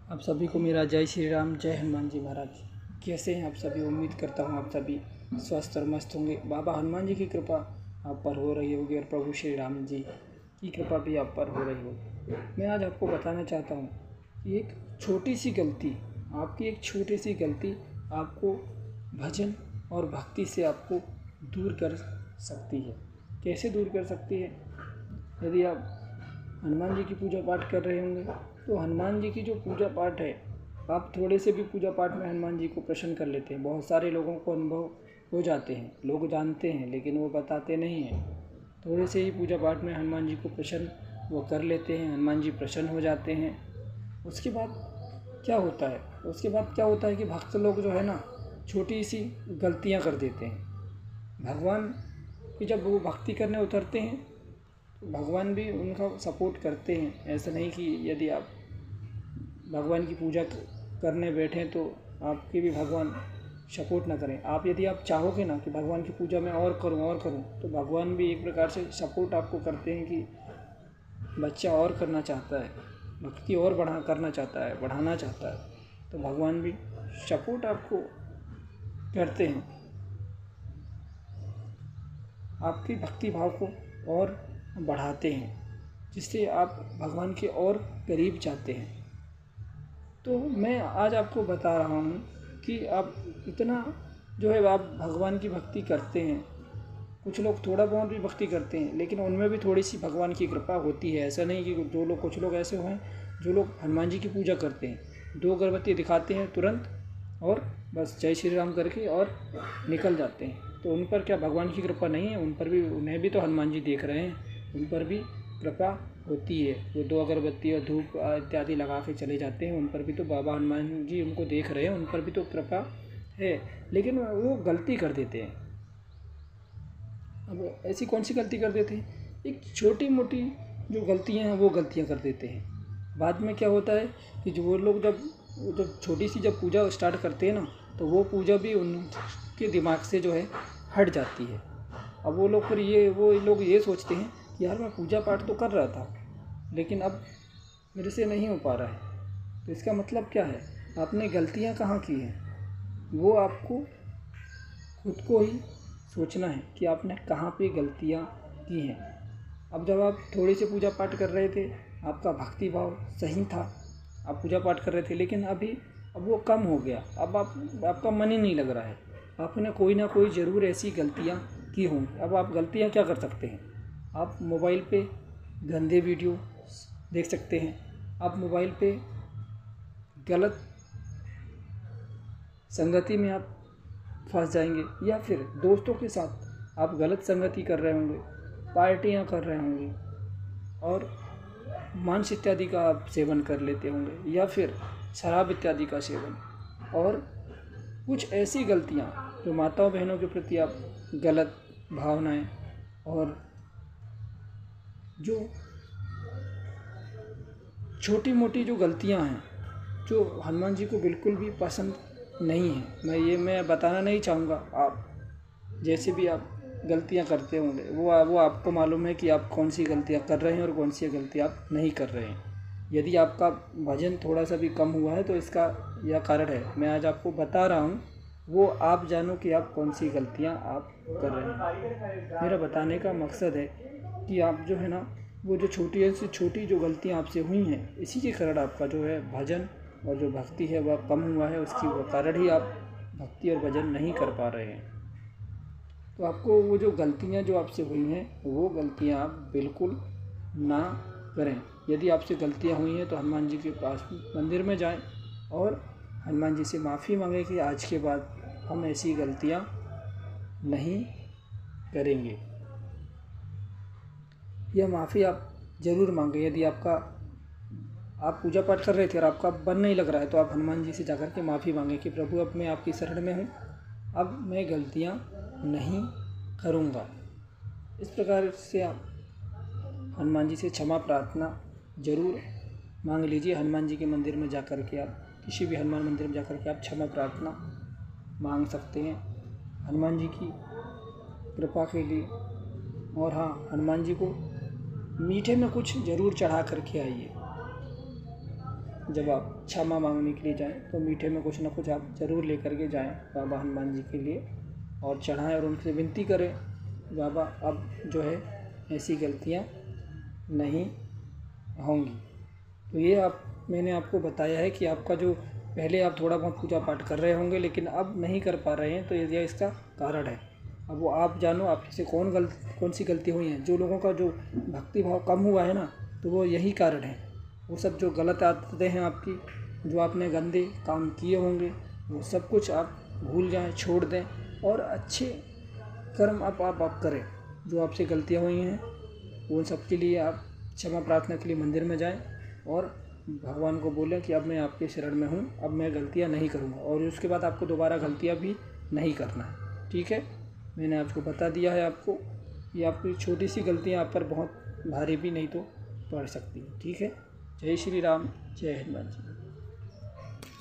आप सभी को मेरा जय श्री राम, जय हनुमान जी महाराज। कैसे हैं आप सभी? उम्मीद करता हूँ आप सभी स्वस्थ और मस्त होंगे। बाबा हनुमान जी की कृपा आप पर हो रही होगी और प्रभु श्री राम जी की कृपा भी आप पर हो रही होगी। मैं आज आपको बताना चाहता हूँ कि एक छोटी सी गलती, आपकी एक छोटी सी गलती आपको भजन और भक्ति से आपको दूर कर सकती है। कैसे दूर कर सकती है? यदि आप हनुमान जी की पूजा पाठ कर रहे होंगे तो हनुमान जी की जो पूजा पाठ है, आप थोड़े से भी पूजा पाठ में हनुमान जी को प्रसन्न कर लेते हैं। बहुत सारे लोगों को अनुभव हो जाते हैं, लोग जानते हैं लेकिन वो बताते नहीं हैं। थोड़े से ही पूजा पाठ में हनुमान जी को प्रसन्न वो कर लेते हैं, हनुमान जी प्रसन्न हो जाते हैं। उसके बाद क्या होता है? कि भक्त लोग जो है ना, छोटी सी गलतियाँ कर देते हैं। भगवान की जब वो भक्ति करने उतरते हैं तो भगवान भी उनका सपोर्ट करते हैं। ऐसा नहीं कि यदि आप भगवान की पूजा करने बैठें तो आपके भी भगवान सपोर्ट ना करें। यदि आप चाहोगे ना कि भगवान की पूजा में और करूं तो भगवान भी एक प्रकार से सपोर्ट आपको करते हैं कि बच्चा और करना चाहता है, भक्ति और करना चाहता है, बढ़ाना चाहता है, तो भगवान भी सपोर्ट आपको करते हैं, आपकी भक्ति भाव को और बढ़ाते हैं, जिससे आप भगवान के और करीब जाते हैं। तो मैं आज आपको बता रहा हूँ कि आप इतना जो है आप भगवान की भक्ति करते हैं। कुछ लोग थोड़ा बहुत भी भक्ति करते हैं लेकिन उनमें भी थोड़ी सी भगवान की कृपा होती है। ऐसा नहीं कि कुछ लोग ऐसे हैं जो लोग हनुमान जी की पूजा करते हैं, 2 अगरबत्ती दिखाते हैं तुरंत और बस जय श्री राम करके और निकल जाते हैं। तो उन पर क्या भगवान की कृपा नहीं है? उन्हें भी तो हनुमान जी देख रहे हैं, उन पर भी कृपा होती है। वो 2 अगरबत्ती और धूप इत्यादि लगा के चले जाते हैं, उन पर भी तो बाबा हनुमान जी उनको देख रहे हैं, उन पर भी तो कृपा है। लेकिन वो गलती कर देते हैं। अब ऐसी कौन सी गलती कर देते हैं? एक छोटी मोटी जो गलतियां हैं वो गलतियां कर देते हैं। बाद में क्या होता है कि जो वो लोग जब छोटी सी जब पूजा स्टार्ट करते हैं ना, तो वो पूजा भी उनके दिमाग से जो है हट जाती है। अब वो लोग ये सोचते हैं कि यार मैं पूजा पाठ तो कर रहा था लेकिन अब मेरे से नहीं हो पा रहा है। तो इसका मतलब क्या है? आपने गलतियां कहाँ की हैं, वो आपको खुद को ही सोचना है कि आपने कहाँ पे गलतियाँ की हैं। अब जब आप थोड़ी सी पूजा पाठ कर रहे थे, आपका भक्ति भाव सही था, आप पूजा पाठ कर रहे थे, लेकिन अब वो कम हो गया। अब आपका मन ही नहीं लग रहा है। आपने कोई ना कोई ज़रूर ऐसी गलतियाँ की होंगी। अब आप गलतियाँ क्या कर सकते हैं? आप मोबाइल पे गंदे वीडियो देख सकते हैं, आप मोबाइल पे गलत संगति में आप फंस जाएंगे, या फिर दोस्तों के साथ आप गलत संगति कर रहे होंगे, पार्टियां कर रहे होंगे और मांस इत्यादि का आप सेवन कर लेते होंगे, या फिर शराब इत्यादि का सेवन, और कुछ ऐसी गलतियां जो माताओं बहनों के प्रति आप गलत भावनाएं और जो छोटी मोटी जो गलतियां हैं जो हनुमान जी को बिल्कुल भी पसंद नहीं है। मैं बताना नहीं चाहूँगा। आप जैसे भी आप गलतियां करते होंगे वो आपको मालूम है कि आप कौन सी गलतियां कर रहे हैं और कौन सी गलतियां आप नहीं कर रहे हैं। यदि आपका वजन थोड़ा सा भी कम हुआ है तो इसका यह कारण है। मैं आज आपको बता रहा हूँ, वो आप जानो कि आप कौन सी गलतियाँ आप कर रहे हैं। मेरा बताने का मकसद है कि आप जो है ना, वो जो छोटी से छोटी जो गलतियाँ आपसे हुई हैं, इसी के कारण आपका जो है भजन और जो भक्ति है वह कम हुआ है। उसकी कारण ही आप भक्ति और भजन नहीं कर पा रहे हैं। तो आपको वो जो गलतियाँ जो आपसे हुई हैं वो गलतियाँ आप बिल्कुल ना करें। यदि आपसे गलतियाँ हुई हैं तो हनुमान जी के पास मंदिर में जाएं और हनुमान जी से माफ़ी मांगें कि आज के बाद हम ऐसी गलतियाँ नहीं करेंगे। यह माफ़ी आप ज़रूर मांगें। यदि आप पूजा पाठ कर रहे थे और आपका मन नहीं लग रहा है तो आप हनुमान जी से जाकर के माफ़ी मांगें कि प्रभु अब मैं आपकी शरण में हूँ, अब मैं गलतियाँ नहीं करूँगा। इस प्रकार से आप हनुमान जी से क्षमा प्रार्थना ज़रूर मांग लीजिए। हनुमान जी के मंदिर में जाकर के आप किसी भी हनुमान मंदिर में जाकर के आप क्षमा प्रार्थना मांग सकते हैं हनुमान जी की कृपा के लिए। और हाँ, हनुमान जी को मीठे में कुछ ज़रूर चढ़ा करके आइए। जब आप क्षमा मांगने के लिए जाएं तो मीठे में कुछ ना कुछ आप ज़रूर लेकर के जाएं बाबा हनुमान जी के लिए और चढ़ाएं और उनसे विनती करें, बाबा अब जो है ऐसी गलतियां नहीं होंगी। तो ये मैंने आपको बताया है कि आपका जो पहले आप थोड़ा बहुत पूजा पाठ कर रहे होंगे लेकिन अब नहीं कर पा रहे हैं, तो ये इसका कारण है। अब वो आप जानो आप से कौन सी गलती हुई हैं। जो लोगों का जो भक्ति भाव कम हुआ है ना, तो वो यही कारण है। वो सब जो गलत आदतें हैं आपकी, जो आपने गंदे काम किए होंगे, वो सब कुछ आप भूल जाएं, छोड़ दें और अच्छे कर्म आप करें। जो आपसे गलतियाँ हुई हैं उन सब के लिए आप क्षमा प्रार्थना के लिए मंदिर में जाएं और भगवान को बोलें कि अब मैं आपके शरण में हूँ, अब मैं गलतियाँ नहीं करूँगा और उसके बाद आपको दोबारा गलतियाँ भी नहीं करना है। ठीक है, मैंने आपको बता दिया है। आपको ये आपकी छोटी सी गलतियाँ आप पर बहुत भारी भी नहीं तो पड़ सकती हैं। ठीक है, जय श्री राम, जय हनुमान जी।